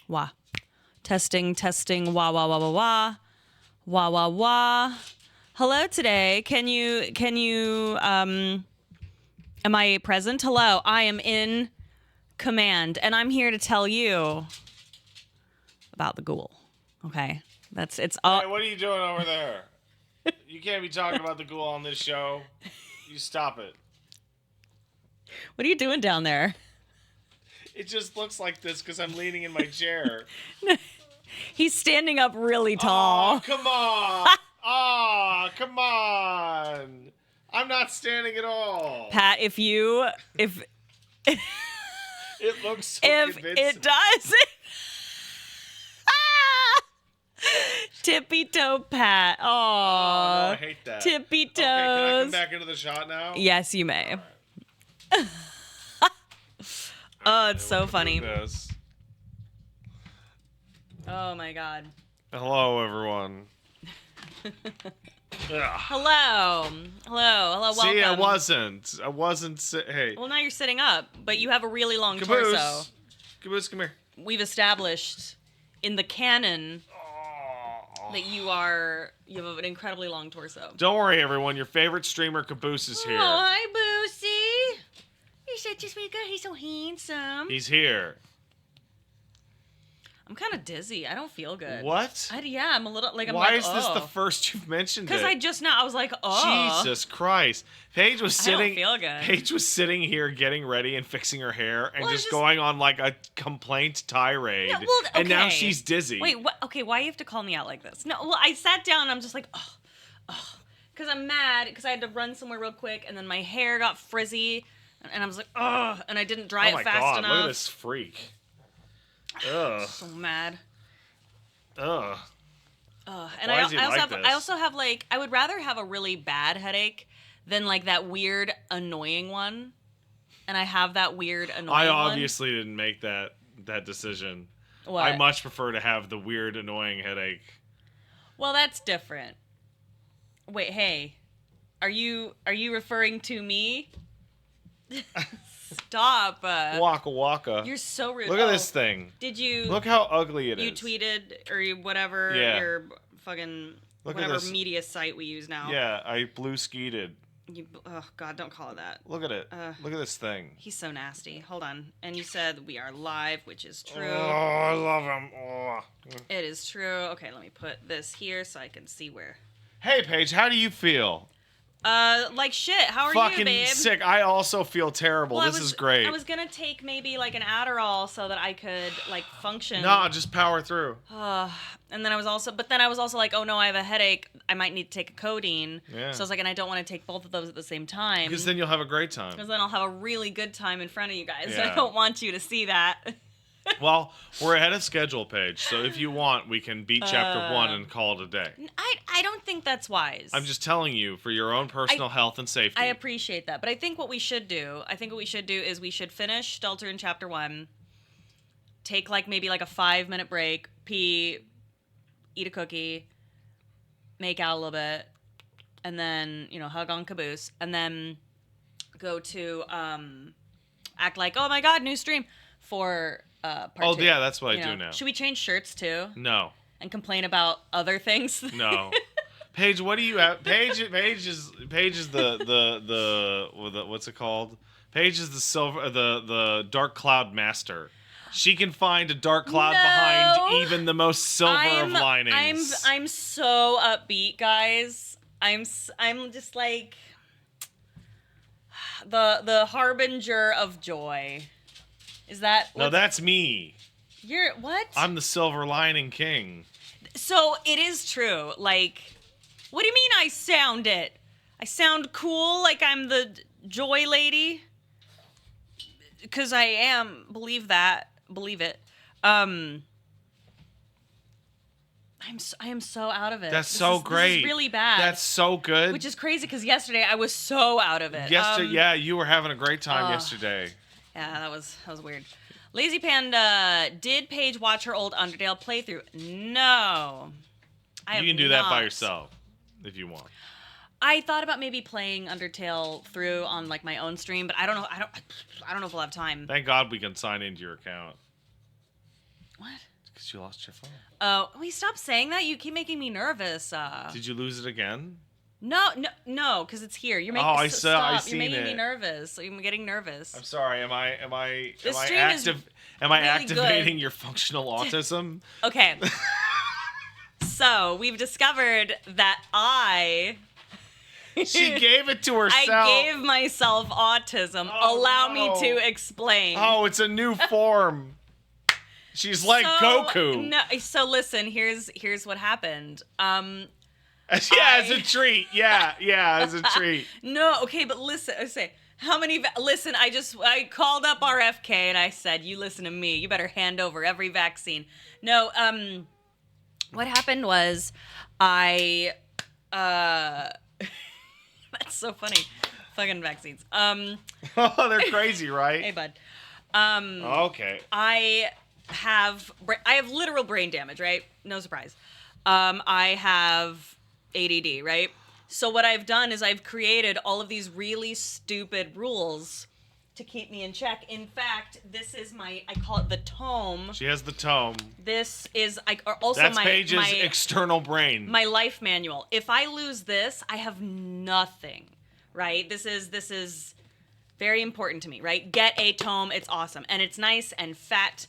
Wah. Testing, testing, wah, wah, wah, wah, wah. Wah, wah, wah. Hello today. Am I present? Hello, I am in command, and I'm here to tell you about the ghoul. Okay? It's all. Hey, what are you doing over there? You can't be talking about the ghoul on this show. You stop it. What are you doing down there? It just looks like this because I'm leaning in my chair. He's standing up really tall. Oh, come on. Oh, come on. I'm not standing at all. Pat, if It looks so if convincing. it does. Tippy toe Pat. Oh, no, I hate that. Tippy toes. Okay, can I come back into the shot now? Yes, you may. Right. Oh, it's so funny. This. Oh my god. Hello, everyone. Hello. Welcome. See, I wasn't. Hey. Well, now you're sitting up, but you have a really long Caboose. torso. Caboose, come here. We've established in the canon that you have an incredibly long torso. Don't worry, everyone. Your favorite streamer, Caboose, is here. Oh, hi, Boosie. You're such a sweet guy. He's so handsome. He's here. I'm kind of dizzy. I don't feel good. What? Yeah, I'm a little like I'm Why like, is this the first you've mentioned it? Because I just now I was like, oh. Jesus Christ. Paige was sitting. I don't feel good. Paige was sitting here getting ready and fixing her hair and Well, just going on like a complaint tirade. No, well, And now okay. she's dizzy. Wait, what? Okay, why do you have to call me out like this? No, well, I sat down and I'm just like, because I'm mad because I had to run somewhere real quick and then my hair got frizzy and I was like, and I didn't dry oh it my fast God, enough. look at this freak. Ugh. So mad. Ugh. And Why I is he also like have this? I also have like I would rather have a really bad headache than like that weird annoying one. And I have that weird annoying one. I obviously didn't make that decision. What? I much prefer to have the weird annoying headache. Well, that's different. Wait, hey. Are you referring to me? Stop. Waka waka. You're so rude. Look at this thing. Did you Look how ugly it is. You tweeted or whatever your fucking Look at whatever this. media site we use now. Yeah, I blue skeeted. Oh God, don't call it that. Look at it. Look at this thing. He's so nasty. Hold on. And you said we are live, which is true. Oh, I love him. Oh. It is true. Okay, let me put this here so I can see where. Hey, Paige, how do you feel? Like shit. How are Fucking you, babe? sick. I also feel terrible. Well, this is great. I was gonna take maybe like an Adderall so that I could like function. No, just power through. And then I was also like, oh no, I have a headache. I might need to take a codeine. Yeah. So I was like, and I don't want to take both of those at the same time. Because then you'll have a great time. Because then I'll have a really good time in front of you guys. Yeah. I don't want you to see that. Well, we're ahead of schedule, Paige. So if you want, we can beat chapter 1 and call it a day. I don't think that's wise. I'm just telling you for your own personal health and safety. I appreciate that. But I think what we should do is we should finish Deltarune chapter 1, take like maybe like a 5-minute break, pee, eat a cookie, make out a little bit, and then, hug on Caboose, and then go to act like, oh my God, new stream for part 2. Yeah, that's what I do now. Should we change shirts too? No. And complain about other things? No. Paige, what do you have? Paige is the what's it called? Paige is the dark cloud master. She can find a dark cloud behind even the most silver of linings. I'm so upbeat, guys. I'm just like the harbinger of joy. Is that No, that's me. You're what? I'm the silver lining king. So it is true. Like, what do you mean I sound it? I sound cool like I'm the joy lady? Because I am. Believe it. I am so out of it. That's so great. This is really bad. That's so good. Which is crazy because yesterday I was so out of it. Yeah, you were having a great time yesterday. Yeah, that was weird. Lazy Panda, did Paige watch her old Undertale playthrough? No. You can do that by yourself if you want. I thought about maybe playing Undertale through on like my own stream, but I don't know. I don't know if we'll have time. Thank God we can sign into your account. What? Because you lost your phone. Oh, stop saying that. You keep making me nervous. Did you lose it again? No, because it's here. You're making I stop. seen You're making me it. nervous. I'm getting nervous. I'm sorry. Am I Really activating good. your functional autism? Okay. So we've discovered that She gave it to herself. I gave myself autism. Allow me to explain. Oh, it's a new form. She's like Goku. No, so listen, here's what happened. As a treat. Yeah, as a treat. No, okay, but listen, I say, listen, I called up RFK and I said, you listen to me, you better hand over every vaccine. No, what happened was that's so funny. Fucking vaccines. Oh, they're crazy, right? Hey, bud. Okay. I have literal brain damage, right? No surprise. I have ADD, right? So what I've done is I've created all of these really stupid rules to keep me in check. In fact, this is I call it the tome. She has the tome. This is That's Paige's external brain. My life manual. If I lose this, I have nothing, right? This is very important to me, right? Get a tome. It's awesome. And it's nice and fat.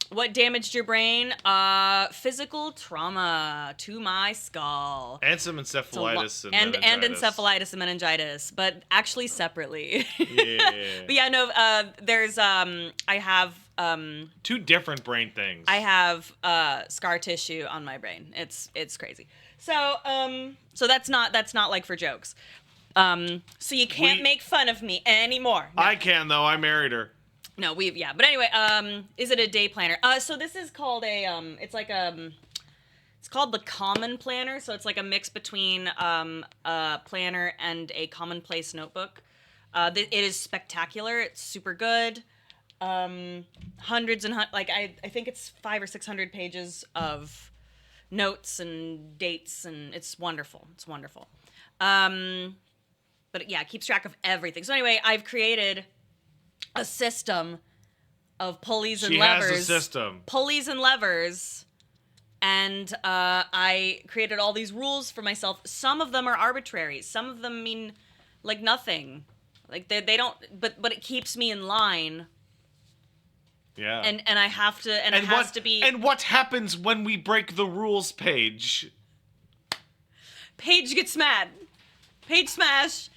What damaged your brain? Physical trauma to my skull. And some encephalitis and meningitis. And encephalitis and meningitis, but actually separately. Yeah. But yeah, no, there's, I have, two different brain things. I have, scar tissue on my brain. It's crazy. So that's not like for jokes. So you can't make fun of me anymore. No. I can, though. I married her. No, but anyway, is it a day planner? So this is called it's called the Common Planner. So it's like a mix between a planner and a commonplace notebook. It is spectacular. It's super good. Hundreds and I think it's 500 or 600 pages of notes and dates, and it's wonderful. It's wonderful. But yeah, it keeps track of everything. So anyway, I've created a system of pulleys and levers. She has a system. Pulleys and levers. And I created all these rules for myself. Some of them are arbitrary. Some of them mean like nothing. Like they don't, but it keeps me in line. Yeah. And I have to, and it has to be. And what happens when we break the rules, Paige? Paige gets mad. Paige smash.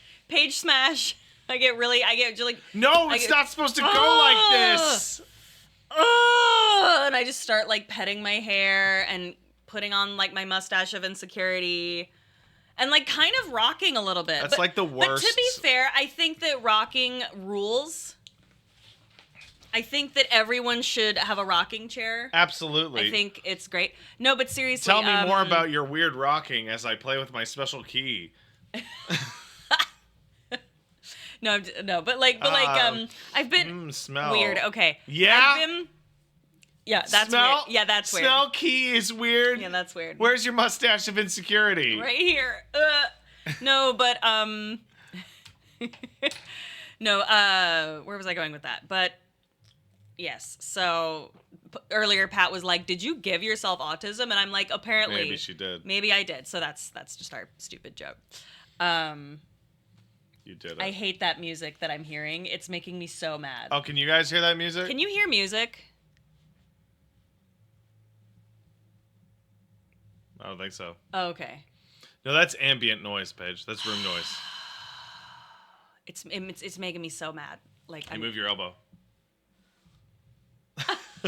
I get like... No, it's not supposed to go like this! And I just start, like, petting my hair and putting on, like, my mustache of insecurity and, like, kind of rocking a little bit. That's, like, the worst. But to be fair, I think that rocking rules. I think that everyone should have a rocking chair. Absolutely. I think it's great. No, but seriously... Tell me more about your weird rocking as I play with my special key. No, but I've been smell. Weird. Okay. Yeah. That's weird. Yeah, that's weird. Smell key is weird. Yeah, that's weird. Where's your mustache of insecurity? Right here. No, but no. Where was I going with that? But yes. So earlier, Pat was like, "Did you give yourself autism?" And I'm like, "Apparently, maybe she did. Maybe I did." So that's just our stupid joke. You did it. I hate that music that I'm hearing. It's making me so mad. Oh, can you guys hear that music? Can you hear music? I don't think so. Oh, okay. No, that's ambient noise, Paige. That's room noise. It's making me so mad. Like, move your elbow.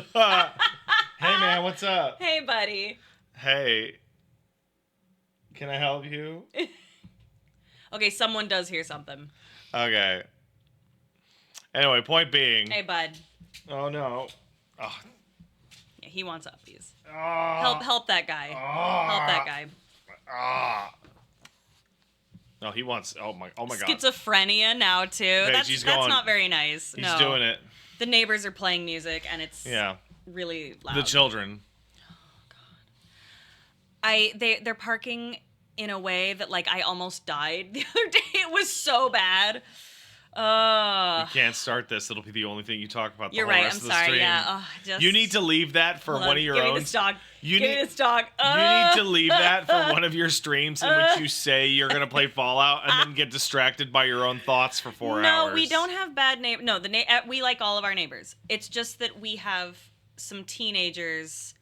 Hey, man, what's up? Hey, buddy. Hey. Can I help you? Okay, someone does hear something. Okay. Anyway, point being. Hey, bud. Oh, no. Oh. Yeah, he wants uppies. Oh. Help that guy. Help that guy. No, he wants. Oh my God. Schizophrenia now too. Paige, that's not very nice. He's doing it. The neighbors are playing music and it's really loud. The children. Oh God. They're parking in a way that like I almost died the other day. It was so bad. You can't start this. It'll be the only thing you talk about the You're whole right. rest I'm of the sorry. stream. Yeah. You need to leave that for one of your Give own. Me this dog. You Give need me this dog. You need to leave that for one of your streams in which you say you're gonna play Fallout and then get distracted by your own thoughts for 4 hours. No, we don't have bad neighbors. No, we like all of our neighbors. It's just that we have some teenagers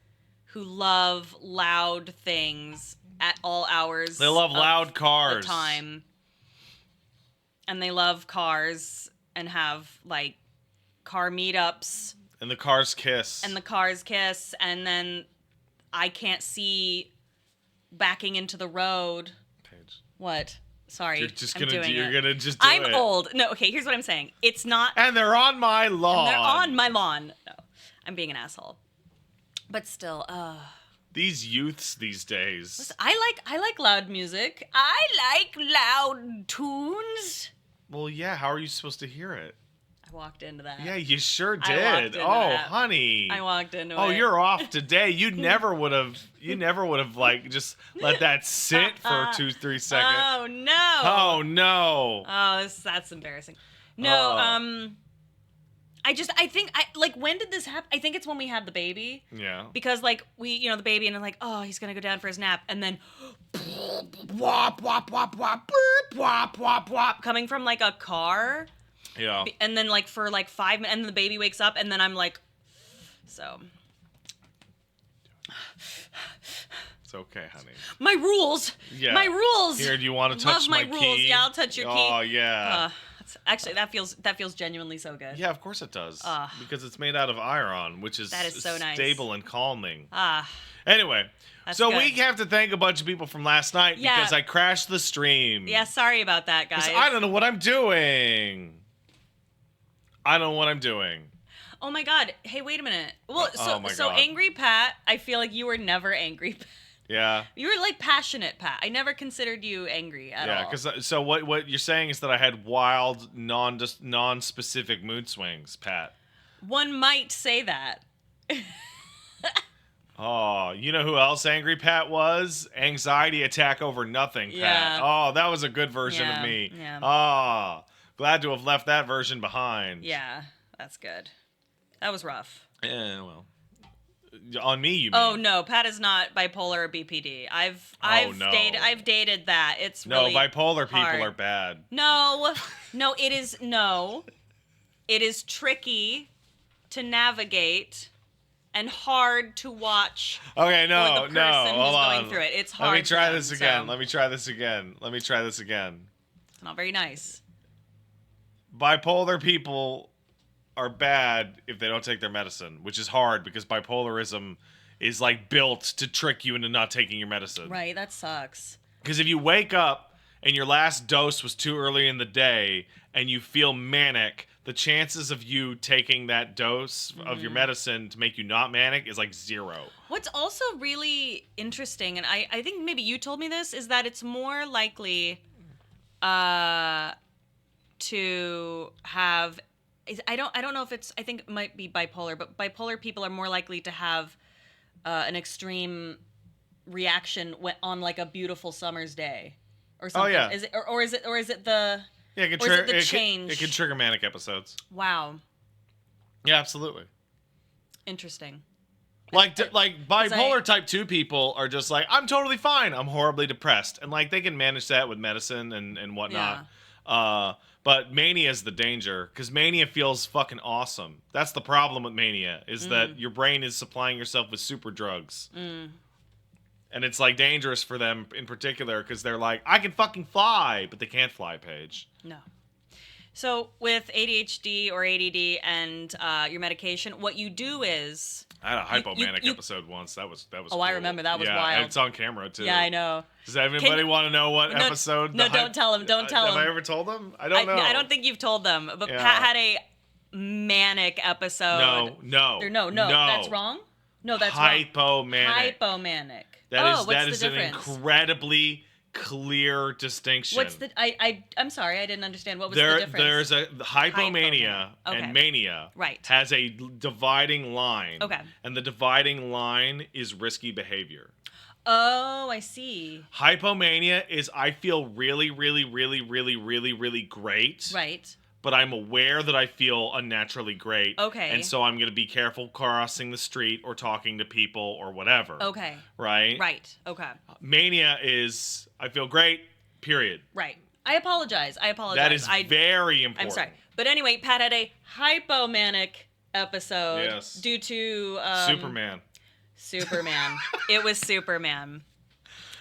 who love loud things at all hours. They love loud cars. The time. And they love cars and have like car meetups. And the cars kiss. And then I can't see backing into the road. Paige. What? Sorry. You're just I'm gonna doing you're it. gonna just do I'm it. old. No, okay, here's what I'm saying. It's not And they're on my lawn. They're on my lawn. No. I'm being an asshole. But still, These youths these days. listen, I like loud music. I like loud tunes. Well, yeah, how are you supposed to hear it? I walked into that. Yeah, you sure I walked did. into Oh, that. honey. I walked into it. Oh, you're off today. You never would have like just let that sit for 2-3 seconds. Oh no. Oh no. Oh, that's embarrassing. No, Oh. I think like when did this happen? I think it's when we had the baby. Yeah. Because like the baby and I'm like, oh, he's gonna go down for his nap, and then wop wop wop wop boop, wop wop wop coming from like a car. Yeah. And then like for like 5 minutes, and then the baby wakes up, and then I'm like, so. It's okay, honey. My rules. Yeah. My rules. Here, do you want to touch Love my key? rules. Yeah, I'll touch your key. Oh yeah. Actually, that feels genuinely so good. Yeah, of course it does. Because it's made out of iron, which is That is so nice. stable and calming. Ah. Anyway, That's so good. we have to thank a bunch of people from last night Yeah. because I crashed the stream. Yeah, sorry about that, guys. 'Cause I don't know what I'm doing. Oh my god. Hey, wait a minute. Well, Oh my so God. Angry Pat, I feel like you were never angry, Pat. Yeah. You were like passionate, Pat. I never considered you angry at all. Yeah, because so what you're saying is that I had wild, non-specific mood swings, Pat. One might say that. Oh, you know who else Angry Pat was? Anxiety attack over nothing, Pat. Yeah. Oh, that was a good version Yeah, of me. yeah. Oh, glad to have left that version behind. Yeah, that's good. That was rough. Yeah, well. On me, you mean? Oh no, Pat is not bipolar or BPD. I've no. dated that. It's No, really bipolar hard. people are bad. No, it is tricky to navigate and hard to watch. Okay, for the person who's hold on. going through it. It's hard. Let me try for this them, again. so Let me try this again. It's not very nice. Bipolar people are bad if they don't take their medicine, which is hard because bipolarism is like built to trick you into not taking your medicine. Right, that sucks. Because if you wake up and your last dose was too early in the day and you feel manic, the chances of you taking that dose of your medicine to make you not manic is like 0. What's also really interesting, and I think maybe you told me this, is that it's more likely to have. I don't know if it's. I think it might be bipolar, but bipolar people are more likely to have an extreme reaction on like a beautiful summer's day, or something. Oh yeah. Is it or is it the? Yeah, it can Or is it trigger the change? It can trigger manic episodes. Wow. Yeah, absolutely. Interesting. Like bipolar type 2 people are just like, I'm totally fine. I'm horribly depressed. And like they can manage that with medicine and whatnot. But mania is the danger because mania feels fucking awesome. That's the problem with mania is that your brain is supplying yourself with super drugs. And it's like dangerous for them in particular because they're like, I can fucking fly, but they can't fly, Paige. No. So with ADHD or ADD and your medication, what you do is I had a hypomanic episode once. That was Oh, cool. I remember. That was yeah, wild. It's on camera too. Yeah, I know. Does anybody want to know what episode? No, don't tell him. Don't tell him. Have I ever told them? I don't know. I don't think you've told them. But Yeah. Pat had a manic episode. No. That's wrong. No, that's wrong. Hypomanic. That That what's is the an difference? incredibly clear distinction. What's the? I'm sorry, I didn't understand. What was the difference? There's a hypomania Okay. and mania Right. has a dividing line. Okay. And the dividing line is risky behavior. Oh, I see. Hypomania is I feel really, really, really, really, really, really great. Right. but I'm aware that I feel unnaturally great. Okay. And so I'm going to be careful crossing the street or talking to people or whatever. Okay. Right? Right. Okay. Mania is, I feel great, period. Right. I apologize. That is very important. I'm sorry. But anyway, Pat had a hypomanic episode Yes. due to... Superman. It was Superman.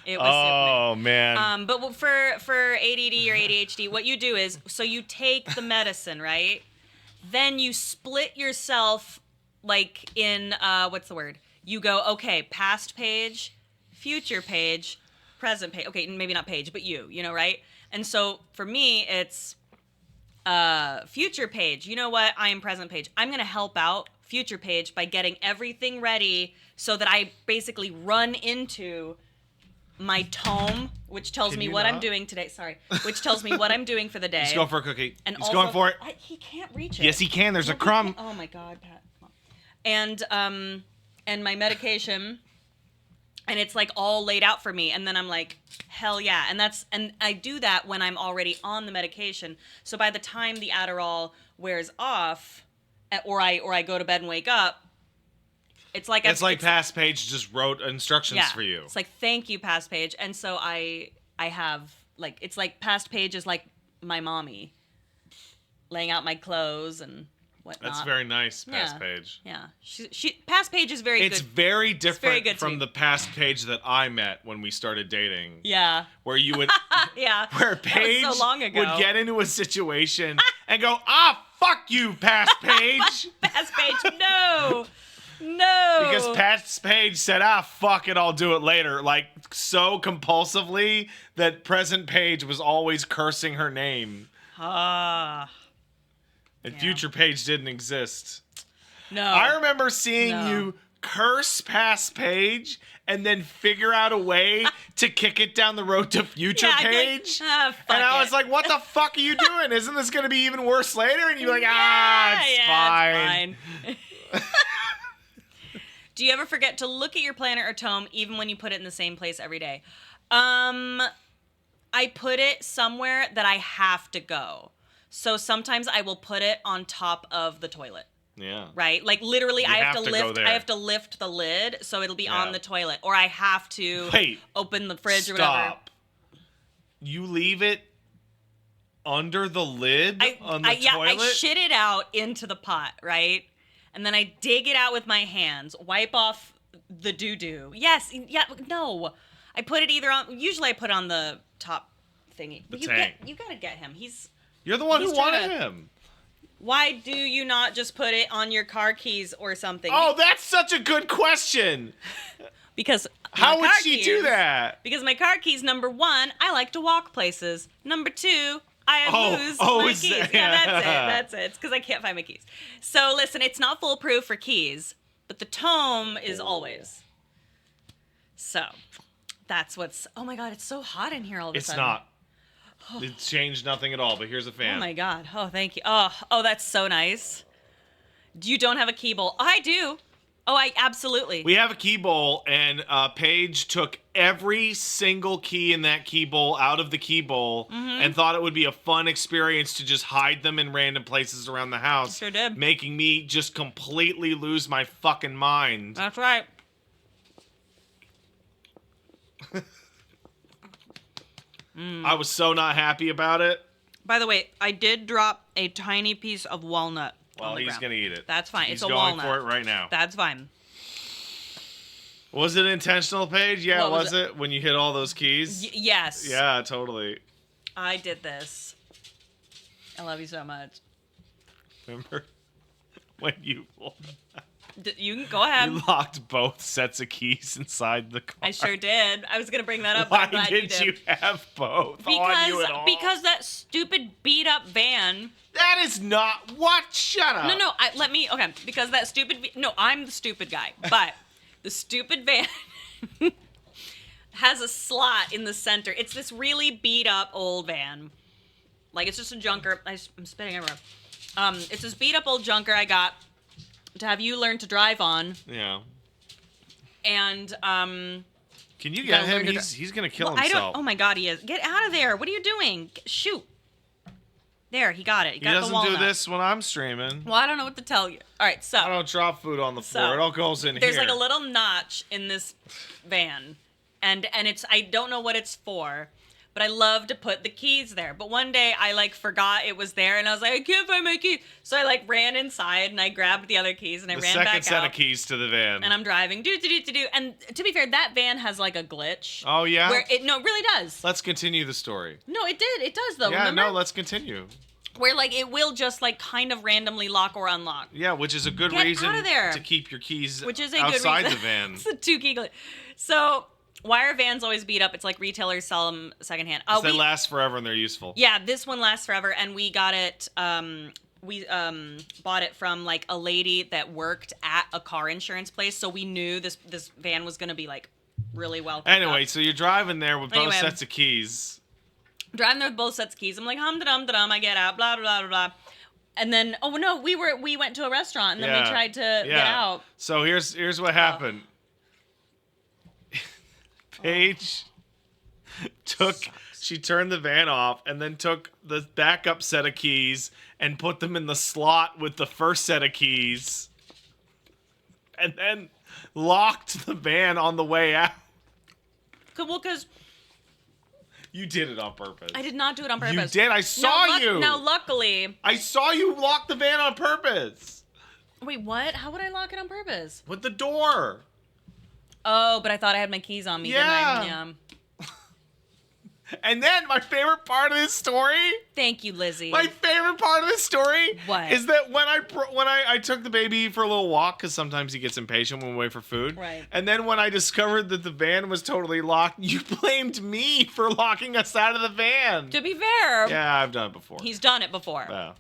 It was Oh, Superman. man. But for ADD or ADHD, what you do is, so you take the medicine, right? Then you split yourself, like in, what's the word? You go, okay, past page, future page, present page. Okay, maybe not page, but you know, right? And so for me, it's future page. You know what? I am present page. I'm going to help out future page by getting everything ready so that I basically run into my tome, which tells me what I'm doing today. Sorry. Which tells me what I'm doing for the day. He's going for a cookie. And He's going for it. He can't reach it. Yes, he can. There's a crumb. Oh, my God, Pat. And my medication... And it's like all laid out for me, and then I'm like, hell yeah. And I do that when I'm already on the medication. So by the time the Adderall wears off, or I go to bed and wake up, it's like Past Page just wrote instructions for you. It's like, thank you, Past Page. And so I have like, it's like Past Page is like my mommy, laying out my clothes and whatnot. That's very nice, Past Page. Yeah, she Past Page is very good. It's very different good from the Past Page that I met when we started dating. Yeah. Where you would, where Paige so long ago. would get into a situation and go, fuck you, Past Page. Past Page, no. Because Past Page said, fuck it, I'll do it later. Like, so compulsively that present Page was always cursing her name. And future Page didn't exist. No. I remember seeing you curse Past Page and then figure out a way to kick it down the road to future Page. Like, and I was like, what the fuck are you doing? Isn't this going to be even worse later? And you're like, it's fine. It's fine. Do you ever forget to look at your planner or tome even when you put it in the same place every day? I put it somewhere that I have to go. So sometimes I will put it on top of the toilet. Yeah. Right? Like literally I have to lift the lid so it'll be on the toilet, or I have to open the fridge or whatever. You leave it under the lid on the toilet? I shit it out into the pot, right? And then I dig it out with my hands, wipe off the doo-doo. Yes, no. I put it usually I put it on the top thingy. The tank. You gotta get him. You're the one who wanted him. Why do you not just put it on your car keys or something? Oh, that's such a good question. Because how would she do that? Because my car keys, number one, I like to walk places. Number two, I lose my keys. That's it. It's because I can't find my keys. So listen, it's not foolproof for keys, but the tome is always. So that's what's. Oh my God, it's so hot in here all of a sudden. It's not. It's changed nothing at all, but here's a fan. Oh my God. Oh, thank you. Oh, that's so nice. You don't have a key bowl. I do. Oh, I absolutely. We have a key bowl, and Paige took every single key in that key bowl out of the key bowl and thought it would be a fun experience to just hide them in random places around the house. Sure did. Making me just completely lose my fucking mind. That's right. I was so not happy about it. By the way, I did drop a tiny piece of walnut. Well, he's going to eat it. That's fine. He's it's a walnut. He's going for it right now. That's fine. Was it intentional, Paige? Yeah, was it? When you hit all those keys? Yes. Yeah, totally. I did this. I love you so much. Remember when you... You can go ahead. You locked both sets of keys inside the car. I sure did. I was going to bring that up. Why did you have both on you at all? Because that stupid beat-up van... That is not... What? Shut up. No. Okay, because that stupid... No, I'm the stupid guy. But the stupid van has a slot in the center. It's this really beat-up old van. Like, it's just a junker. I'm spitting everywhere. It's this beat-up old junker I got to have you learn to drive on. Yeah. And, Can you get him? He's going to kill himself. Oh my God, he is. Get out of there. What are you doing? Shoot. There, he got it. He got the doesn't walnut. do this when I'm streaming. Well, I don't know what to tell you. All right, so I don't drop food on the floor. It all goes in there's here. like a little notch in this van, and it's I don't know what it's for, but I love to put the keys there. But one day I like forgot it was there, and I was like, I can't find my keys. So I like ran inside and I grabbed the other keys and I ran back out. The second set of keys to the van. And I'm driving, do. And to be fair, that van has like a glitch. Oh yeah. It really does. Let's continue the story. No, it did. It does though. Yeah, remember? no, let's continue. Where like it will just like kind of randomly lock or unlock. Yeah, which is a good Get reason out of there. to keep your keys Which is a outside good the reason. van. It's a 2-key glitch. So why are vans always beat up? It's like retailers sell them secondhand. They last forever and they're useful. Yeah, this one lasts forever, and we got it. We bought it from like a lady that worked at a car insurance place, so we knew this van was gonna be like really well. Anyway, so you're driving there with both sets of keys. Driving there with both sets of keys. I'm like hum-da-dum-da-dum. I get out. Blah blah blah blah blah. And then we went to a restaurant and then we tried to get out. So here's what happened. Paige she turned the van off and then took the backup set of keys and put them in the slot with the first set of keys. And then locked the van on the way out. Well, because you did it on purpose. I did not do it on purpose. You did. I saw you. Now, luckily, I saw you lock the van on purpose. Wait, what? How would I lock it on purpose? With the door. Oh, but I thought I had my keys on me, didn't I? Yeah. And then my favorite part of this story. Thank you, Lizzie. My favorite part of this story what? is that when I took the baby for a little walk, because sometimes he gets impatient when we wait for food. Right. And then when I discovered that the van was totally locked, you blamed me for locking us out of the van. To be fair. Yeah, I've done it before. He's done it before. Yeah.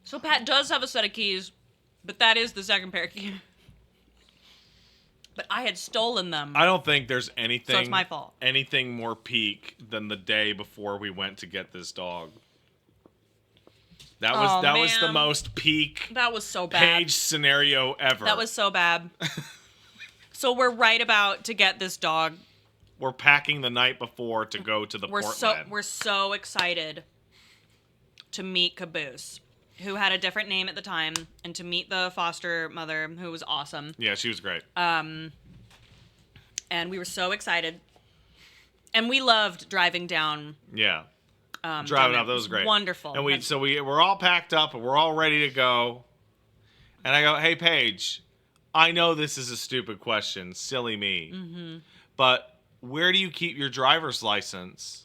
So Pat does have a set of keys, but that is the second pair of keys. But I had stolen them. I don't think there's anything. So it's my fault. Anything more peak than the day before we went to get this dog. That was the most peak. That was so bad. Paige scenario ever. That was so bad. So we're right about to get this dog. We're packing the night before to go to the Portland. We're so excited to meet Caboose, who had a different name at the time, and to meet the foster mother, who was awesome. Yeah, she was great. And we were so excited. And we loved driving down. Yeah. Driving up, that was great. Wonderful. And we're all packed up and we're all ready to go. And I go, hey, Paige, I know this is a stupid question, silly me, but where do you keep your driver's license?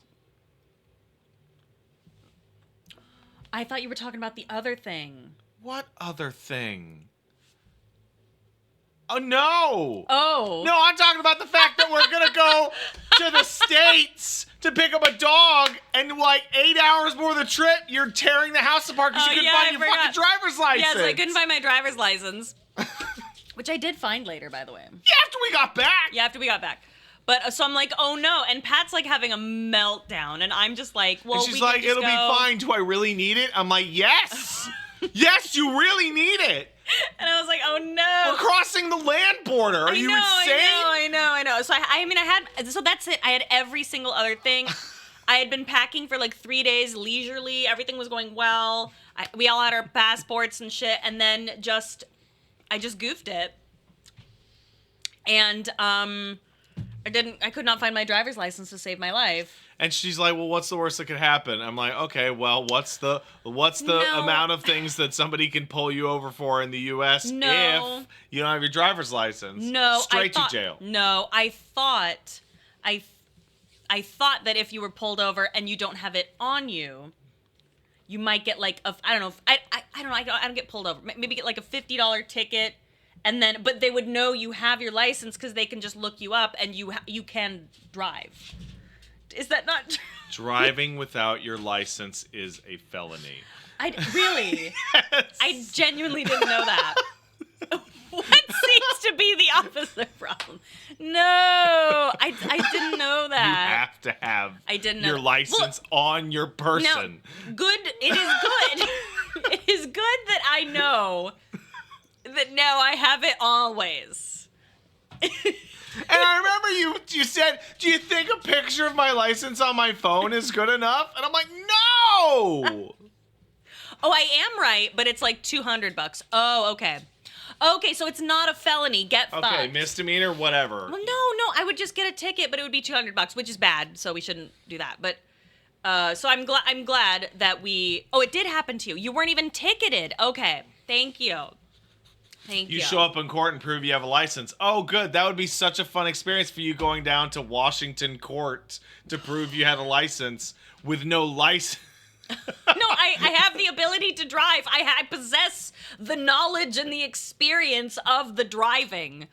I thought you were talking about the other thing. What other thing? Oh, no. Oh. No, I'm talking about the fact that we're going to go to the States to pick up a dog, and like 8 hours more of the trip, you're tearing the house apart because you couldn't find your fucking driver's license. Yes, I couldn't find my driver's license. Which I did find later, by the way. Yeah, after we got back. Yeah, after we got back. But so I'm like, oh no, and Pat's like having a meltdown, and I'm just like, well, and she's like, it'll be fine. Do I really need it? I'm like, yes, yes, you really need it. And I was like, oh no, we're crossing the land border. Are you insane? I know. So so that's it. I had every single other thing. I had been packing for like 3 days leisurely. Everything was going well. We all had our passports and shit, and then I just goofed it, and I could not find my driver's license to save my life. And she's like, well, what's the worst that could happen? I'm like, okay, well, what's the amount of things that somebody can pull you over for in the U.S. if you don't have your driver's license? No. Straight to jail. No, I thought that if you were pulled over and you don't have it on you, you might get like I don't get pulled over. Maybe get like a $50 ticket. And then, but they would know you have your license because they can just look you up and you can drive. Is that not true? Driving without your license is a felony. Really? Yes. I genuinely didn't know that. What seems to be the opposite problem? No, I didn't know that. You have to have your license on your person. Now, good. It is good. It is good that I know that now I have it always. And I remember you said, do you think a picture of my license on my phone is good enough? And I'm like, no! Oh, I am right, but it's like $200. Oh, okay. Okay, so it's not a felony. Get fucked. Okay, misdemeanor, whatever. Well, no, I would just get a ticket, but it would be $200, which is bad, so we shouldn't do that. But so I'm glad that we. Oh, it did happen to you. You weren't even ticketed. Okay, thank you. Thank you. You show up in court and prove you have a license. Oh, good. That would be such a fun experience for you going down to Washington court to prove you had a license with no license. No, I have the ability to drive. I possess the knowledge and the experience of the driving.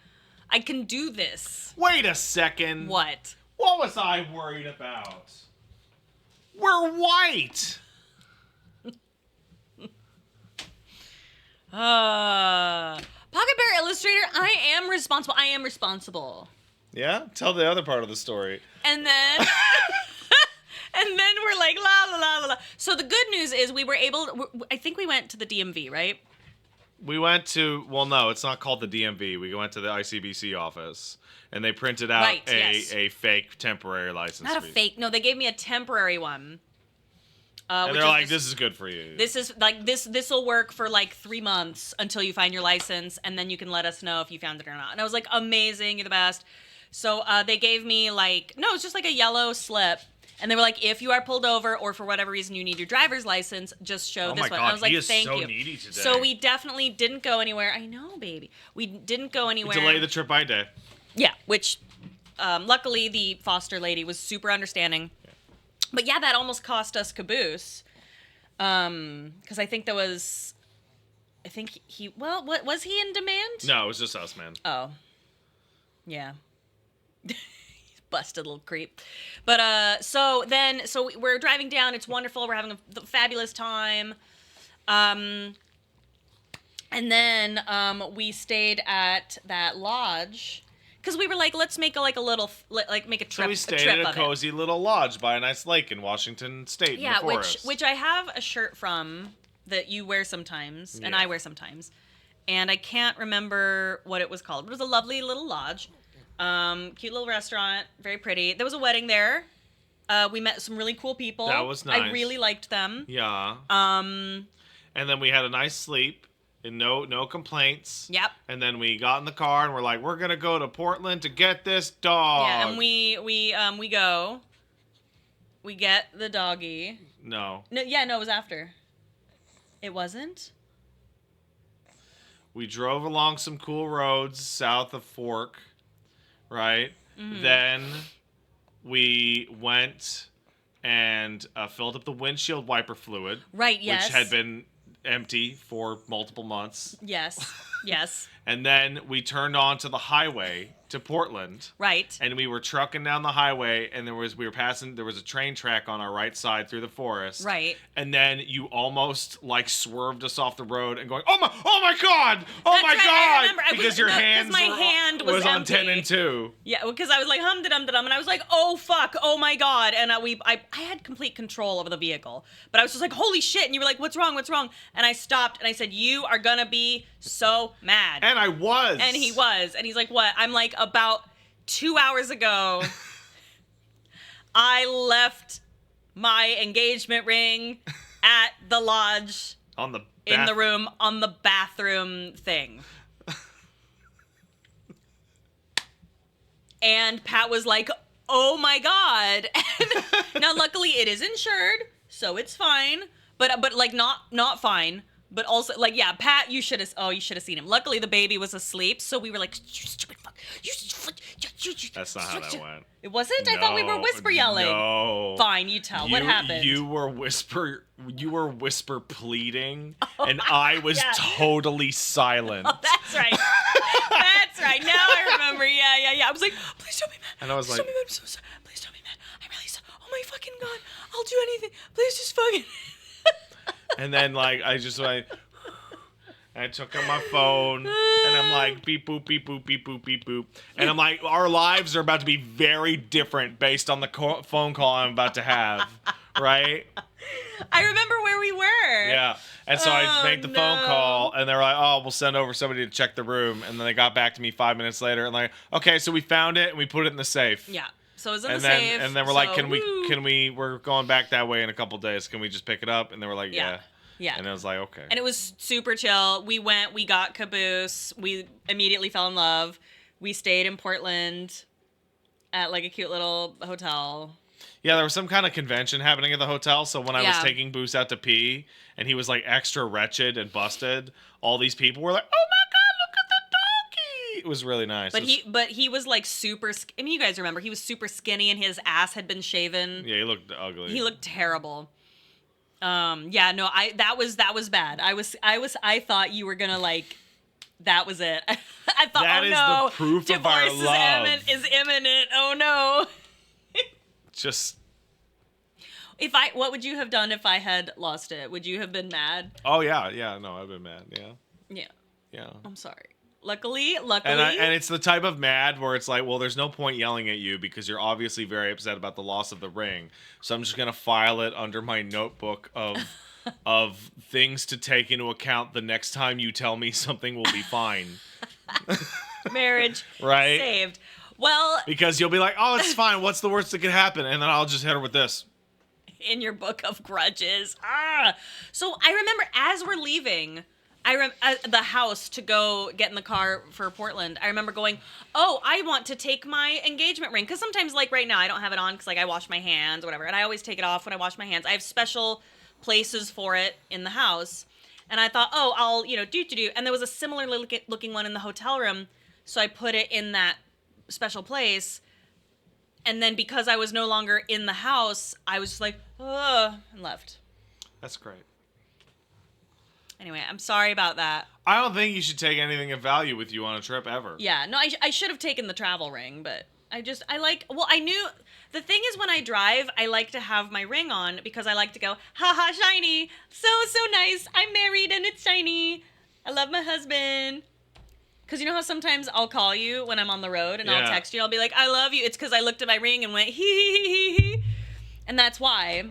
I can do this. Wait a second. What? What was I worried about? We're white. Pocket Bear Illustrator, I am responsible. Yeah? Tell the other part of the story. And then... And then we're like, la, la, la, la, la. So the good news is we were able... I think we went to the DMV, right? We went to... Well, no, it's not called the DMV. We went to the ICBC office. And they printed out a fake temporary license. Not a fake. No, they gave me a temporary one. And they're like, this is good for you. This is like this will work for like 3 months until you find your license, and then you can let us know if you found it or not. And I was like, amazing, you're the best. So they gave me like, no, it's just like a yellow slip. And they were like, if you are pulled over or for whatever reason you need your driver's license, just show this one. God, I was like, he is thank so you. needy today. So we definitely didn't go anywhere. I know, baby. We didn't go anywhere. Delay the trip by a day. Yeah, which luckily the foster lady was super understanding. But yeah, that almost cost us caboose. Because I think there was, well, what was he in demand? No, it was just us, man. Oh, yeah. Busted little creep. But so we're driving down. It's wonderful. We're having a fabulous time. And then we stayed at that lodge because we were like, let's make make a trip. So we stayed at a cozy little lodge by a nice lake in Washington State. Yeah, in the forest. which I have a shirt from that you wear sometimes and I wear sometimes, and I can't remember what it was called. It was a lovely little lodge. Cute little restaurant, very pretty. There was a wedding there. We met some really cool people. That was nice. I really liked them. Yeah. And then we had a nice sleep and no complaints. Yep. And then we got in the car and we're like, we're gonna go to Portland to get this dog. Yeah, and we go. We get the doggy. No. No, it was after. It wasn't? We drove along some cool roads south of Fork. Right? Mm-hmm. Then we went and filled up the windshield wiper fluid. Right, yes. Which had been empty for multiple months. Yes, yes. And then we turned onto the highway to Portland. Right. And we were trucking down the highway, and there was a train track on our right side through the forest. Right. And then you almost like swerved us off the road and going, oh my god, That's my right, god, I remember. because your hands my hand was on empty. 10 and 2. Yeah, because I was like hum-da-dum-da-dum, and I was like, oh fuck, oh my god, and I had complete control over the vehicle, but I was just like, holy shit, and you were like, what's wrong, and I stopped and I said, you are gonna be so mad. And I was. And he was, and he's like, what? I'm like, about 2 hours ago, I left my engagement ring at the lodge in the room on the bathroom thing. And Pat was like, oh my god. And now luckily it is insured, so it's fine. But like not fine. But also, like, yeah, Pat, you should have seen him. Luckily, the baby was asleep, so we were like, you stupid fuck. That's not how that went. It wasn't? I thought we were whisper yelling. No. Fine, you tell. What happened? You were whisper pleading, and I was totally silent. Oh, that's right. That's right. Now I remember. Yeah. I was like, please don't be mad. And I was like, don't be mad. I'm so sorry. Please don't be mad. I'm really sorry. Oh my fucking god. I'll do anything. Please just fucking... And then, like, I took out my phone, and I'm like, beep, boop, beep, boop, beep, boop, beep, boop. And I'm like, our lives are about to be very different based on the phone call I'm about to have, right? I remember where we were. Yeah. And so I make the phone call, and they're like, oh, we'll send over somebody to check the room. And then they got back to me 5 minutes later, and like, okay, so we found it, and we put it in the safe. Yeah. So it was in the safe. And then we're like, we're going back that way in a couple days. Can we just pick it up? And they were like, yeah. Yeah. And I was like, okay. And it was super chill. We went, we got caboose. We immediately fell in love. We stayed in Portland at like a cute little hotel. Yeah, there was some kind of convention happening at the hotel. So when I was taking Boost out to pee and he was like extra wretched and busted, all these people were like, oh my God, look at the donkey. It was really nice. But he was like super, I mean, you guys remember, he was super skinny and his ass had been shaven. Yeah, he looked ugly. He looked terrible. That was bad. I thought you were gonna like, that was it. I thought, that is the proof of our love. Is imminent. Oh no. Just. What would you have done if I had lost it? Would you have been mad? Oh yeah, no, I've been mad, yeah. I'm sorry. Luckily. And it's the type of mad where it's like, well, there's no point yelling at you because you're obviously very upset about the loss of the ring. So I'm just gonna file it under my notebook of things to take into account the next time you tell me something will be fine. Marriage right? Saved. Well, because you'll be like, oh, it's fine. What's the worst that could happen? And then I'll just hit her with this. In your book of grudges. So I remember as we're leaving the house to go get in the car for Portland, I remember going, oh, I want to take my engagement ring. Because sometimes, like right now, I don't have it on because like I wash my hands or whatever. And I always take it off when I wash my hands. I have special places for it in the house. And I thought, oh, I'll, do. And there was a similar looking one in the hotel room. So I put it in that special place. And then because I was no longer in the house, I was just like, ugh, and left. That's great. Anyway, I'm sorry about that. I don't think you should take anything of value with you on a trip ever. Yeah, no, I should have taken the travel ring, but I knew, the thing is when I drive, I like to have my ring on because I like to go, haha, shiny, so nice, I'm married and it's shiny, I love my husband. Because you know how sometimes I'll call you when I'm on the road and I'll text you, I'll be like, I love you. It's because I looked at my ring and went, hee. And that's why.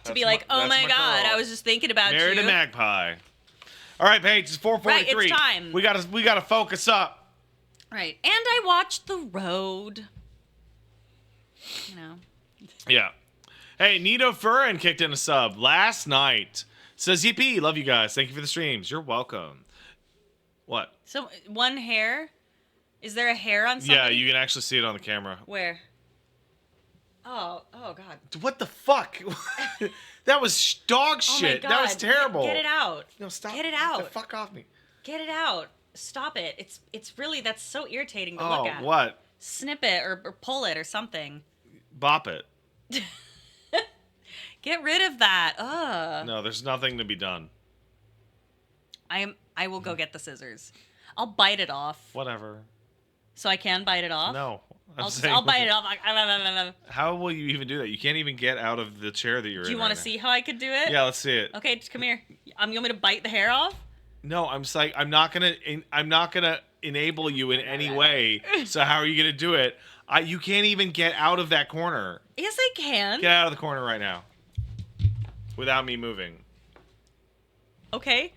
To be like, oh my God, I was just thinking about Married you. a magpie. All right, Paige, it's 4:43. Right, it's time. We gotta focus up. Right. And I watched The Road. Yeah. Hey, Nito Furran kicked in a sub last night. Says, yippee, love you guys. Thank you for the streams. You're welcome. What? So, one hair? Is there a hair on something? Yeah, you can actually see it on the camera. Where? Oh God. What the fuck? That was dog shit. Oh my God. That was terrible. Get it out. No, stop. Get it out. Get the fuck off me. Get it out. Stop it. It's really, that's so irritating to look at. Oh, what? Snip it or pull it or something. Bop it. Get rid of that. Ugh. No, there's nothing to be done. I will go get the scissors. I'll bite it off. Whatever. So I can bite it off? No. I'll bite it off. How will you even do that? You can't even get out of the chair that you're in. Do you want to see how I could do it? Yeah, let's see it. Okay, just come here. You want me to bite the hair off? No, I'm like, I'm not gonna enable you in any way. So how are you gonna do it? You can't even get out of that corner. Yes, I can. Get out of the corner right now. Without me moving. Okay.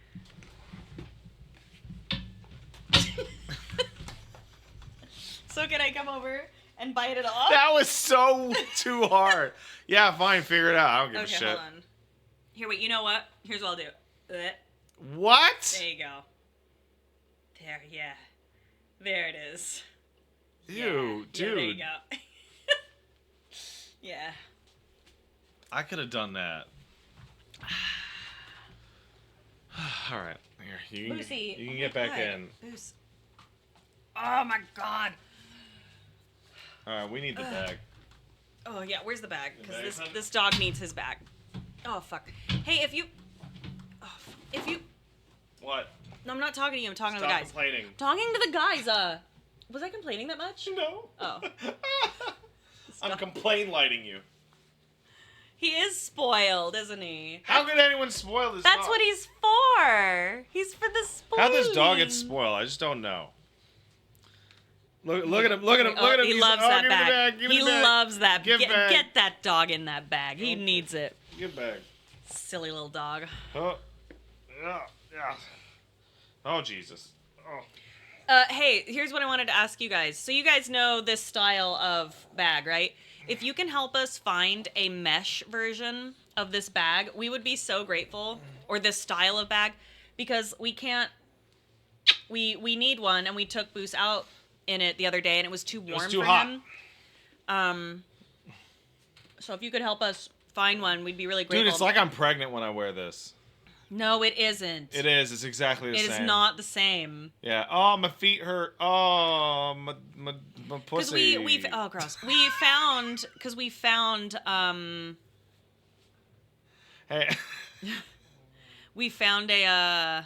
So can I come over and bite it off? That was so too hard. Yeah, fine, figure it out. I don't give a shit. Okay, hold on. Here, wait, you know what? Here's what I'll do. What? There you go. There, yeah. There it is. Ew, yeah. dude. Yeah, there you go. Yeah. I could have done that. All right. Here, you can get back in. Boost. Oh my God. All right, we need the bag. Oh yeah, where's the bag? Because this dog needs his bag. Oh fuck. Hey, if you. What? No, I'm not talking to you. I'm talking to the Stop guys. complaining. Talking to the guys. Was I complaining that much? No. Oh. I'm complain lighting you. He is spoiled, isn't he? How could anyone spoil this That's dog? what he's for. He's for the spoiling. How this dog gets spoiled? I just don't know. Look at him. Look at him. Look at him. He loves that bag. Give me He the bag. loves that. Give bag. Get that dog in that bag. He needs it. Give bag. Silly little dog. Oh, yeah, yeah. Oh, Jesus. Oh. Hey, here's what I wanted to ask you guys. So you guys know this style of bag, right? If you can help us find a mesh version of this bag, we would be so grateful. Or this style of bag, because we can't. We need one, and we took Boos out in it the other day, and it was too warm too for hot. him. So if you could help us find one, we'd be really grateful. Dude, it's like I'm pregnant when I wear this. No, it isn't. It is. It's exactly the same. It is not the same. Yeah. Oh, my feet hurt. Oh, my pussy. Because we oh gross. We found Hey. we found a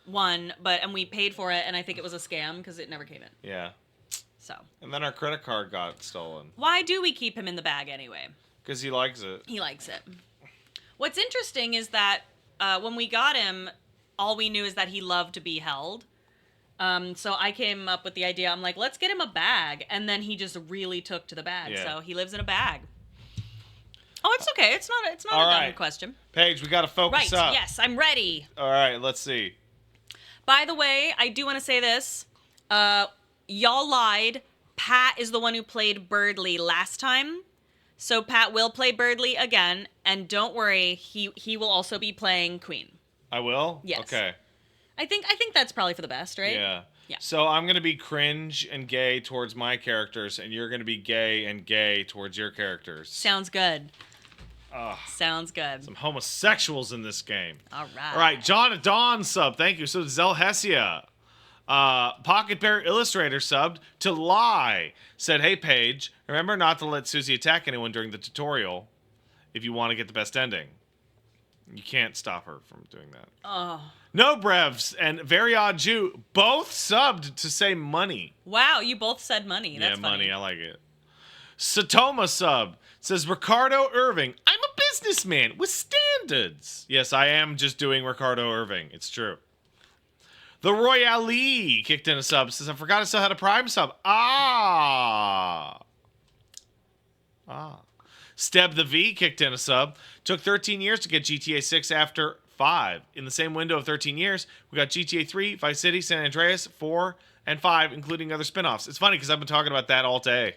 one, and we paid for it, and I think it was a scam because it never came in. Yeah. So. And then our credit card got stolen. Why do we keep him in the bag anyway? Because he likes it. He likes it. What's interesting is that when we got him, all we knew is that he loved to be held. So I came up with the idea. I'm like, let's get him a bag, and then he just really took to the bag. Yeah. So he lives in a bag. Oh, it's okay. It's not a dumb question. Paige, we got to focus up. Right. Yes, I'm ready. All right. Let's see. By the way, I do want to say this. Y'all lied. Pat is the one who played Birdley last time. So Pat will play Birdley again. And don't worry, he will also be playing Queen. I will? Yes. Okay. I think that's probably for the best, right? Yeah. Yeah. So I'm going to be cringe and gay towards my characters, and you're going to be gay and gay towards your characters. Sounds good. Ugh. Sounds good. Some homosexuals in this game. All right. All right, John Dawn sub. Thank you. So Zelhesia. Pocket Bear Illustrator subbed to lie. Said, hey, Paige, remember not to let Susie attack anyone during the tutorial if you want to get the best ending. You can't stop her from doing that. Oh. No Brevs and Very Odd Jew both subbed to say money. Wow, you both said money. That's funny. Money. I like it. Satoma sub says, Ricardo Irving, I'm a businessman with standards. Yes, I am just doing Ricardo Irving. It's true. The Royale kicked in a sub. Says, I forgot I still had a Prime sub. Steb the V kicked in a sub. Took 13 years to get GTA 6 after 5. In the same window of 13 years, we got GTA 3, Vice City, San Andreas, 4, and 5, including other spin-offs. It's funny because I've been talking about that all day.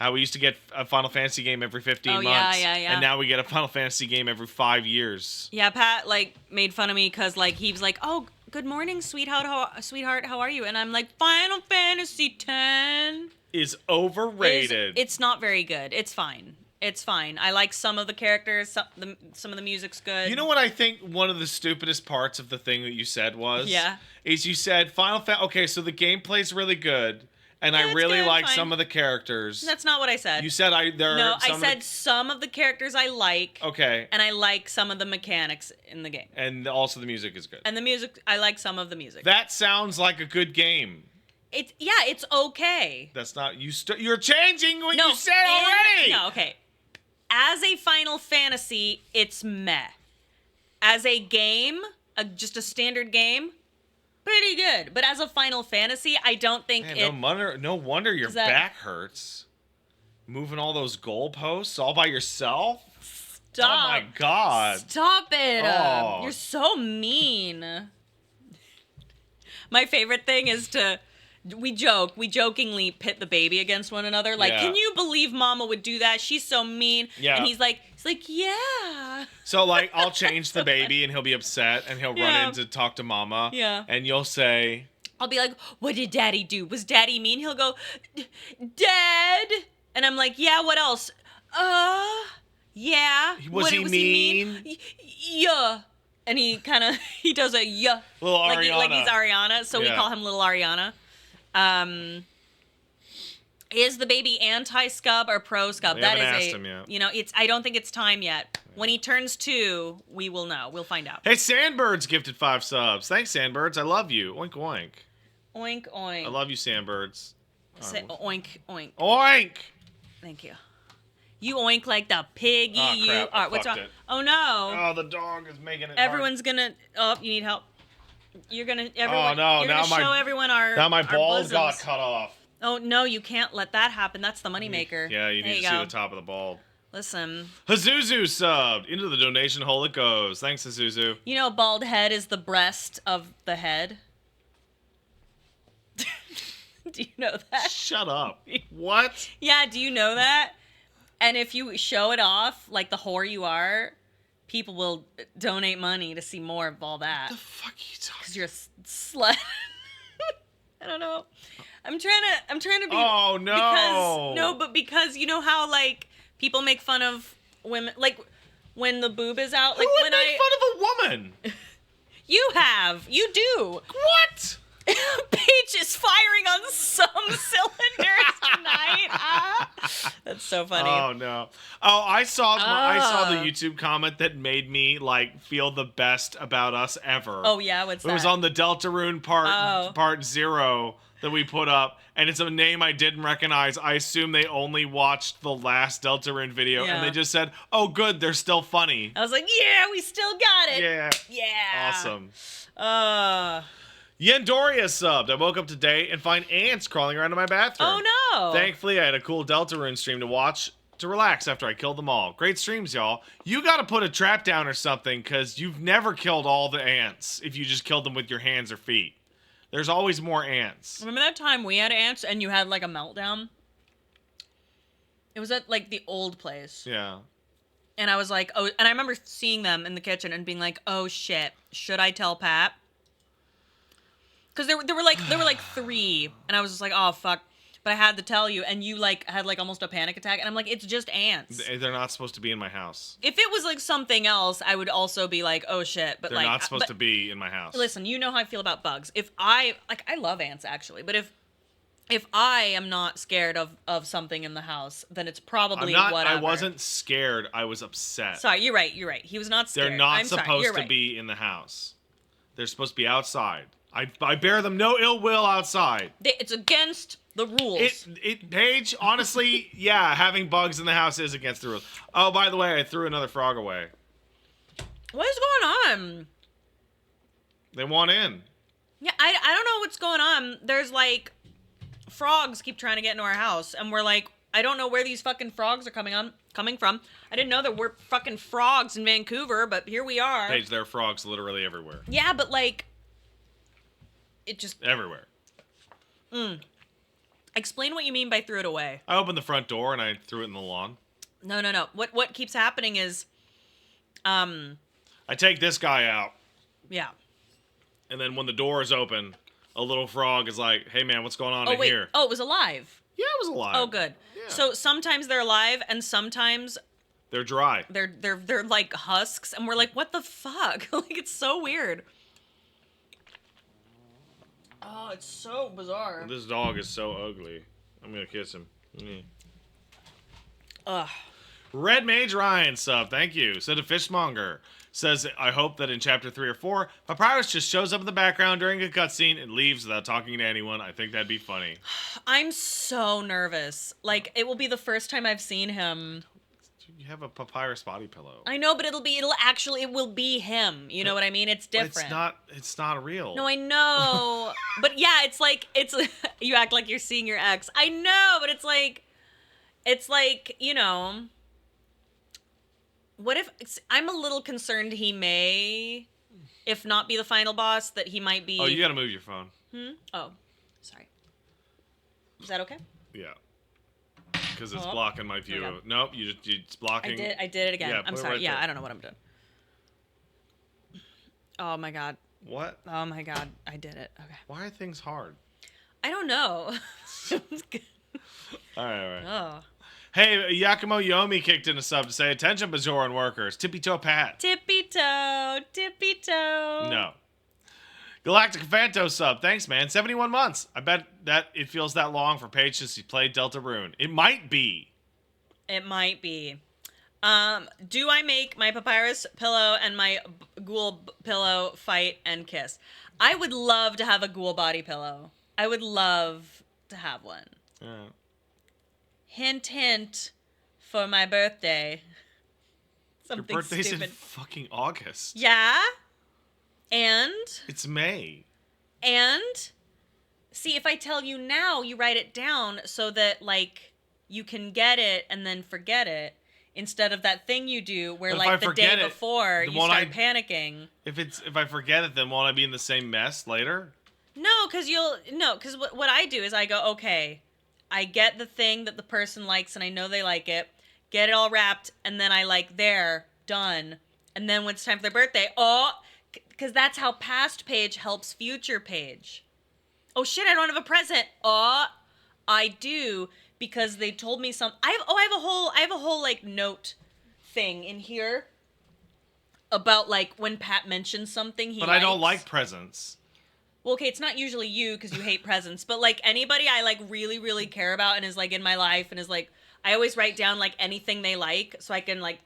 How we used to get a Final Fantasy game every 15 months. Yeah. And now we get a Final Fantasy game every 5 years. Yeah, Pat, made fun of me because, he was like, oh, good morning, sweetheart, how are you? And I'm like, Final Fantasy X is overrated. It's not very good. It's fine. It's fine. I like some of the characters. Some of the music's good. You know what I think one of the stupidest parts of the thing that you said was? Yeah. Is you said Final Fantasy. Okay, so the gameplay's really good, and I really good, like fine. some of the characters. That's not what I said. You said I said some of the characters I like. Okay. And I like some of the mechanics in the game. And also the music is good. And the music, I like some of the music. That sounds like a good game. It's okay. That's not you're changing what you said already. No, okay. As a Final Fantasy, it's meh. As a game, just a standard game, pretty good. But as a Final Fantasy, I don't think no wonder your back hurts. Moving all those goalposts all by yourself? Stop. Oh my god. Stop it. Oh. You're so mean. My favorite thing is we jokingly pit the baby against one another. Can you believe Mama would do that? She's so mean. Yeah. And he's like, yeah. So I'll change the baby and he'll be upset and he'll run in to talk to Mama. Yeah. And you'll say, I'll be like, what did Daddy do? Was Daddy mean? He'll go, Dad. And I'm like, yeah, what else? Yeah. Was he mean? Yeah. And he does a yeah. Little Ariana. Like he's Ariana, so we call him Little Ariana. Is the baby anti-scub or pro-scub? We haven't asked him yet. I don't think it's time yet. When he turns 2, we will know. We'll find out. Hey, Sandbirds gifted 5 subs. Thanks, Sandbirds. I love you. Oink, oink. Oink, oink. I love you, Sandbirds. Oink, oink. Oink! Thank you. You oink like the piggy you are. What's wrong? It. Oh, no. Oh, the dog is making it Everyone's gonna... Oh, you need help. You're gonna... Everyone, oh, no. You're gonna show everyone our Now my balls bosoms. got cut off. Oh, no, you can't let that happen. That's the moneymaker. Yeah, you need to see the top of the ball. Listen. Hazuzu subbed. Into the donation hole it goes. Thanks, Hazuzu. You know, bald head is the breast of the head. Do you know that? Shut up. What? Yeah, do you know that? And if you show it off, like the whore you are, people will donate money to see more of all that. What the fuck are you talking? Because you're a slut. I don't know. I'm trying to be. Oh no. Because you know how like people make fun of women, like when the boob is out. Like Who would when make fun of a woman? You do. What? Paige is firing on some cylinders tonight. That's so funny. Oh no. Oh, I saw the YouTube comment that made me like feel the best about us ever. Oh yeah, what's that? It was on the Deltarune part 0 that we put up, and it's a name I didn't recognize. I assume they only watched the last Deltarune video, and they just said, "Oh, good, they're still funny." I was like, "Yeah, we still got it." Yeah. Awesome. Yendoria subbed. I woke up today and find ants crawling around in my bathroom. Oh no! Thankfully, I had a cool Deltarune stream to watch to relax after I killed them all. Great streams, y'all. You gotta put a trap down or something, because you've never killed all the ants if you just killed them with your hands or feet. There's always more ants. Remember that time we had ants and you had like a meltdown? It was at like the old place. Yeah. And I was like, oh, and I remember seeing them in the kitchen and being like, oh shit, should I tell Pat? Because there were like 3, and I was just like, oh fuck. But I had to tell you, and you like had like almost a panic attack, and I'm like, it's just ants. They're not supposed to be in my house. If it was like something else, I would also be like, oh shit. But they're not supposed to be in my house. Listen, you know how I feel about bugs. If I love ants actually, but if I am not scared of something in the house, then it's probably whatever. I wasn't scared. I was upset. Sorry, you're right. He was not scared. They're not supposed to be in the house. They're supposed to be outside. I bear them no ill will outside. It's against the rules. Paige, honestly, yeah, having bugs in the house is against the rules. Oh, by the way, I threw another frog away. What is going on? They want in. Yeah, I don't know what's going on. There's like frogs keep trying to get into our house, and we're like, I don't know where these fucking frogs are coming from. I didn't know there were fucking frogs in Vancouver, but here we are. Paige, there are frogs literally everywhere. Yeah, but like, it just everywhere. Explain what you mean by threw it away. I opened the front door and I threw it in the lawn. No. What keeps happening is, I take this guy out. Yeah. And then when the door is open, a little frog is like, "Hey man, what's going on in here?" Oh, it was alive. Yeah, it was alive. Oh, good. Yeah. So sometimes they're alive and sometimes they're dry. They're like husks, and we're like, what the fuck? Like, it's so weird. Oh, it's so bizarre. This dog is so ugly. I'm gonna kiss him. Ugh. Red Mage Ryan sub, thank you. Said a fishmonger. Says, I hope that in chapter 3 or 4, Papyrus just shows up in the background during a cutscene and leaves without talking to anyone. I think that'd be funny. I'm so nervous. Like, it will be the first time I've seen him. You have a papyrus body pillow. I know, but it will be him. You know what I mean? It's different. It's not real. No, I know. But yeah, it's you act like you're seeing your ex. I know, but it's like, you know, what if I'm a little concerned he may, if not be the final boss, that he might be. Oh, you gotta move your phone. Oh, sorry. Is that okay? Yeah. Because it's blocking my view. Okay. Nope, it's blocking. I did it again. Yeah, I'm sorry. I don't know what I'm doing. Oh my god. What? Oh my god, I did it. Okay. Why are things hard? I don't know. All right. Oh. Hey, Yakumo Yomi kicked in a sub to say, attention, Bajoran workers. Tippy toe Pat. Tippy toe. Tippy toe. No. Galactic Fanto sub. Thanks, man. 71 months. I bet that it feels that long for Paige since he played Deltarune. It might be. It might be. Do I make my papyrus pillow and my ghoul pillow fight and kiss? I would love to have a ghoul body pillow. I would love to have one. Yeah. Hint, hint, for my birthday. Something Your birthday's stupid. in fucking August. Yeah? And? It's May. And? See, if I tell you now, you write it down so that, like, you can get it and then forget it. instead of that thing you do where But if like I the forget day it, before then you won't start I- panicking. If I forget it, then won't I be in the same mess later? No, because what I do is I go, okay, I get the thing that the person likes and I know they like it, get it all wrapped, and then I like, there, done. And then when it's time for their birthday, because that's how past Paige helps future Paige. Oh shit, I don't have a present. I do, because they told me I have a whole like note thing in here about like when Pat mentions something he But likes. I don't like presents. Well, okay, it's not usually you because you hate presents, but like anybody I like really, really care about and is like in my life and is like, I always write down like anything they like so I can like.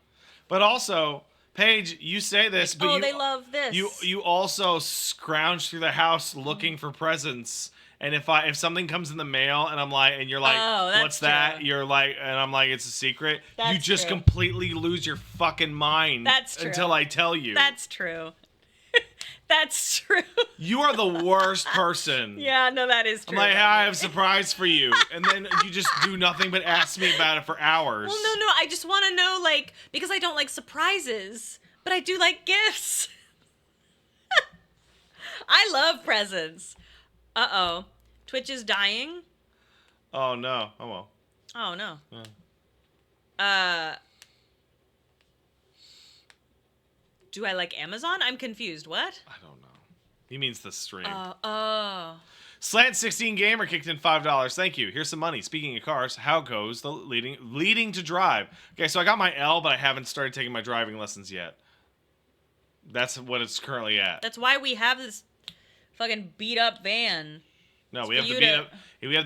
But also, Paige, you say this, like, but they love this. You also scrounge through the house looking for presents. And if something comes in the mail and you're like, what's that? True. You're like, and I'm like, it's a secret. That's you just true. completely lose your fucking mind. That's true. Until I tell you. That's true. That's true. You are the worst person. Yeah, no, that is true. I'm like, hey, I have a surprise for you. And then you just do nothing but ask me about it for hours. Well, no, I just want to know, like, because I don't like surprises, but I do like gifts. I love presents. Uh-oh. Twitch is dying? Oh, no. Oh, well. Oh, no. Yeah. Do I like Amazon? I'm confused. What? I don't know. He means the stream. Oh. Slant16 Gamer kicked in $5. Thank you. Here's some money. Speaking of cars, how goes the leading to drive? Okay, so I got my L, but I haven't started taking my driving lessons yet. That's what it's currently at. That's why we have this fucking beat up van. No, we have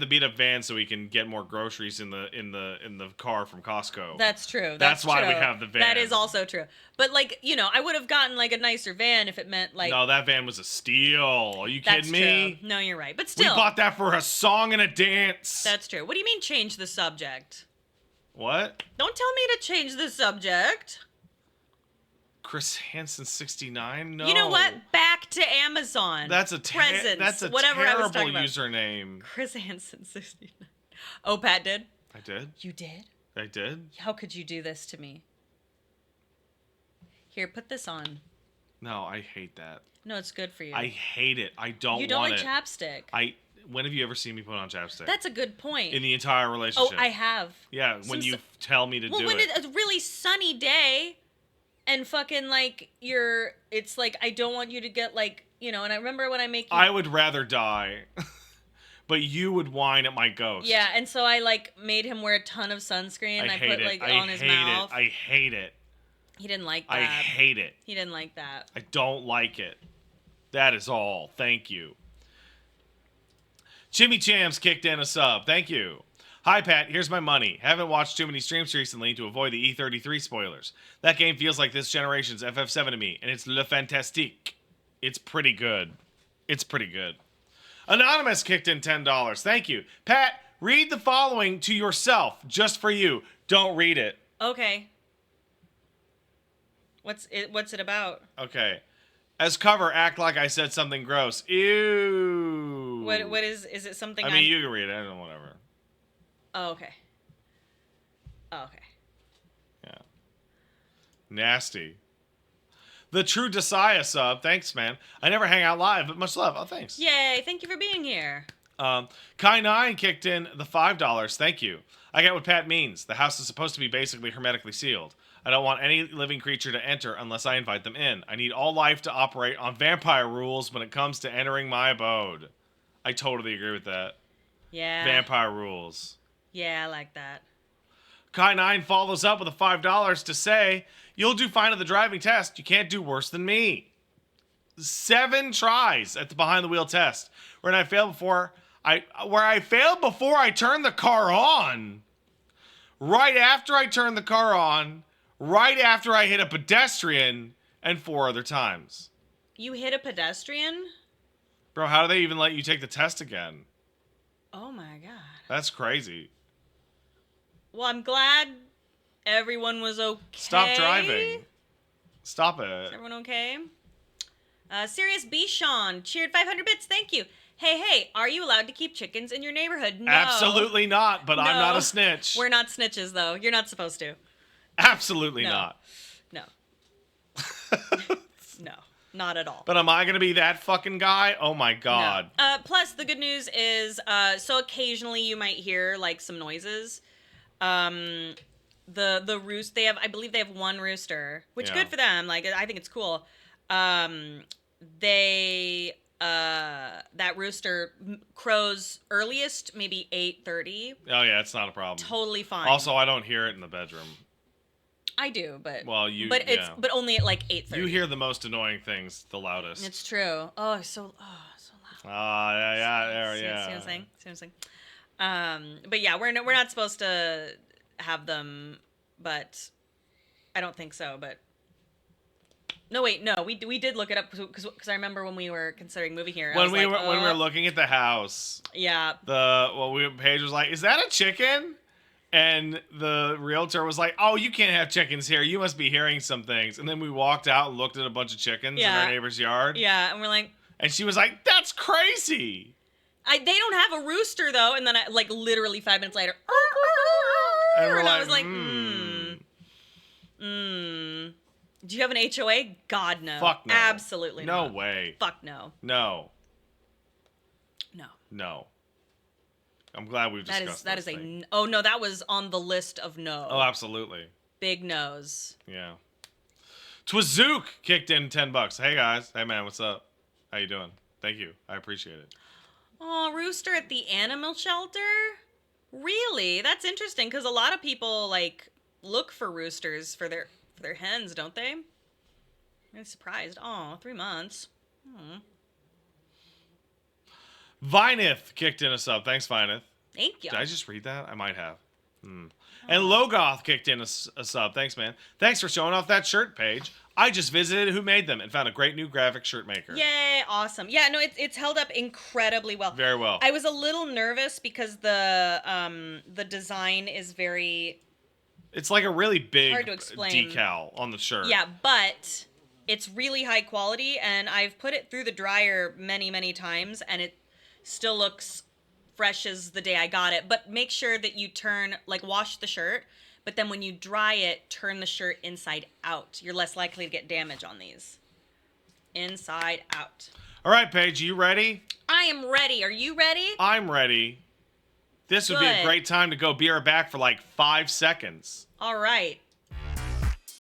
the beat up van so we can get more groceries in the car from Costco. That's true. That's why true. we have the van. That is also true. But like, I would have gotten like a nicer van if it meant like. No, that van was a steal. Are you kidding me? True. No, you're right. But still. We bought that for a song and a dance. That's true. What do you mean change the subject? What? Don't tell me to change the subject. Chris Hansen 69? No. You know what? Back to Amazon. That's a presents. Whatever I terrible was talking about. username. Chris Hansen 69. Oh, Pat did? I did. You did? I did. How could you do this to me? Here, put this on. No, I hate that. No, it's good for you. I hate it. I don't want it. You don't like chapstick. When have you ever seen me put on chapstick? That's a good point. In the entire relationship. Oh, I have. Yeah, when you tell me to do it. Well, when it's a really sunny day and fucking like it's like I don't want you to get like, and I remember when I make you... I would rather die. But you would whine at my ghost. Yeah, and so I like made him wear a ton of sunscreen and I put like on his mouth. I hate it. He didn't like that. I hate it. He didn't like that. I don't like it. That is all. Thank you. Jimmy Chams kicked in a sub. Thank you. Hi, Pat. Here's my money. Haven't watched too many streams recently to avoid the E33 spoilers. That game feels like this generation's FF7 to me, and it's Le Fantastique. It's pretty good. It's pretty good. Anonymous kicked in $10. Thank you. Pat, read the following to yourself, just for you. Don't read it. Okay. What's it about? Okay. As cover, act like I said something gross. Ew. What is it something I mean, you can read it. I don't know, whatever. Oh, okay. Oh, okay. Yeah. Nasty. The True Desire sub. Thanks, man. I never hang out live, but much love. Oh, thanks. Yay. Thank you for being here. Kai9 kicked in the $5. Thank you. I get what Pat means. The house is supposed to be basically hermetically sealed. I don't want any living creature to enter unless I invite them in. I need all life to operate on vampire rules when it comes to entering my abode. I totally agree with that. Yeah. Vampire rules. Yeah, I like that. Kai9 follows up with a $5 to say, you'll do fine at the driving test. You can't do worse than me. 7 tries at the behind the wheel test where I failed before I turned the car on. Right after I turned the car on, right after I hit a pedestrian, and 4 other times. You hit a pedestrian? Bro, how do they even let you take the test again? Oh my god. That's crazy. Well, I'm glad everyone was okay. Stop driving. Stop it. Is everyone okay? Serious B. Sean cheered 500 bits. Thank you. Hey, are you allowed to keep chickens in your neighborhood? No. Absolutely not, but No. I'm not a snitch. We're not snitches, though. You're not supposed to. Absolutely No. not. No. No, not at all. But am I going to be that fucking guy? Oh my God. No. Plus, the good news is, so occasionally you might hear like some noises. The roost, I believe they have one rooster, which good for them. Like, I think it's cool. That rooster crows earliest maybe 8:30. Oh yeah, it's not a problem. Totally fine. Also, I don't hear it in the bedroom. I do, but yeah. but only at like 8:30. You hear the most annoying things the loudest. It's true. Oh, so loud. Yeah. See what I'm saying? But yeah, we're not supposed to have them, but I don't think so. But no, wait, no, we did look it up because I remember when we were considering moving here. When we were looking at the house. Yeah. Paige was like, "Is that a chicken?" And the realtor was like, "Oh, you can't have chickens here. You must be hearing some things." And then we walked out and looked at a bunch of chickens in our neighbor's yard. Yeah, and we're like... And she was like, "That's crazy." They don't have a rooster, though. And then, like, literally 5 minutes later... And I was like, Do you have an HOA? God, no. Fuck no. Absolutely no. not. No way. Fuck no. No. No. No. I'm glad we've discussed that. Oh no, that was on the list of no. Oh, absolutely. Big no's. Yeah. Twazook kicked in $10. Hey guys. Hey man, what's up? How you doing? Thank you. I appreciate it. Oh, rooster at the animal shelter? Really? That's interesting because a lot of people like look for roosters for their hens, don't they? I'm surprised. Oh, 3 months. Vineth kicked in a sub. Thanks, Vineth. Thank you. Did I just read that? I might have. And Logoth kicked in a sub. Thanks, man. Thanks for showing off that shirt, Paige. I just visited Who Made Them and found a great new graphic shirt maker. Yay, awesome. Yeah, no, it's held up incredibly well. Very well. I was a little nervous because the design is very... It's like a really big hard to explain. Decal on the shirt. Yeah, but it's really high quality, and I've put it through the dryer many, many times, and it still looks fresh as the day I got it. But make sure that you wash the shirt, but then when you dry it, turn the shirt inside out. You're less likely to get damage on these. Inside out. All right, Paige, you ready? I am ready. Are you ready? I'm ready. This would be a great time to go be our back for like 5 seconds. All right.